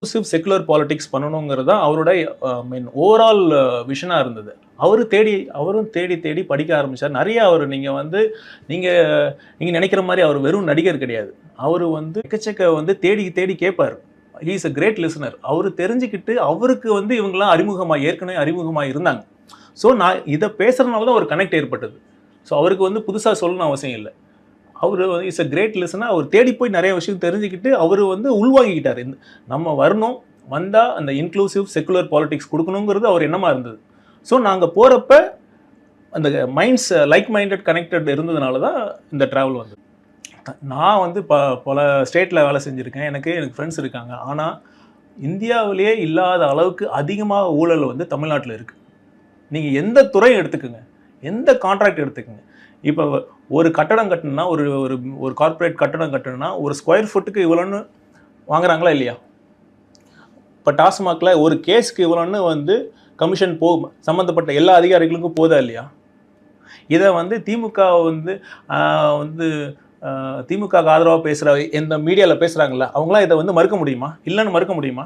Secular politics பண்ணணுங்கிறது தான் அவருடைய மீன் ஓவரால் விஷனா இருந்தது. அவரும் தேடி தேடி படிக்க ஆரம்பிச்சார். நிறைய நீங்க நீங்க நினைக்கிற மாதிரி அவர் வெறும் நடிகர் கிடையாது. அவரு எக்கச்சக்க தேடி தேடி கேட்பாரு. He is a great listener. அவரு தெரிஞ்சுக்கிட்டு அவருக்கு இவங்கலாம் ஏற்கனவே அறிமுகமா இருந்தாங்க. ஸோ நான் இத பேசுறதுனால தான் ஒரு கனெக்ட் ஏற்பட்டது. ஸோ அவருக்கு புதுசா சொல்லணும்னு அவசியம் இல்ல. அவரு இஸ் a கிரேட் லிசனர். அவர் தேடி போய் நிறைய விஷயம் தெரிஞ்சுக்கிட்டு அவரு உள்வாங்கிக்கிட்டாரு. நம்ம வரணும், வந்தா அந்த இன்க்ளூசிவ் செக்குலர் பாலிடிக்ஸ் கொடுக்கணுங்கிறது அவர் எண்ணமா இருந்தது. ஸோ நாங்க போறப்ப அந்த மைண்ட்ஸ் லைக் மைண்டட் கனெக்டட் இருந்ததுனால தான் இந்த டிராவல் வந்தது. நான் பல ஸ்டேட்டில் வேலை செஞ்சுருக்கேன். எனக்கு ஃப்ரெண்ட்ஸ் இருக்காங்க. ஆனால் இந்தியாவிலேயே இல்லாத அளவுக்கு அதிகமாக ஊழல் தமிழ்நாட்டில் இருக்குது. நீங்கள் எந்த துறையை எடுத்துக்கோங்க, எந்த கான்ட்ராக்ட் எடுத்துக்கோங்க. இப்போ ஒரு கட்டடம் கட்டணும்னா ஒரு ஒரு ஒரு கார்ப்பரேட் கட்டடம் கட்டணும்னா ஒரு ஸ்கொயர் ஃபுட்டுக்கு இவ்வளோன்னு வாங்குறாங்களா இல்லையா? இப்போ டாஸ்மாகில் ஒரு கேஸுக்கு இவ்வளோன்னு கமிஷன் சம்மந்தப்பட்ட எல்லா அதிகாரிகளுக்கும் போதா இல்லையா? இதை திமுக திமுக ஆதரவாக பேசுகிற எந்த மீடியாவில் பேசுகிறாங்களா, அவங்களாம் இதை மறுக்க முடியுமா? இல்லைன்னு மறுக்க முடியுமா?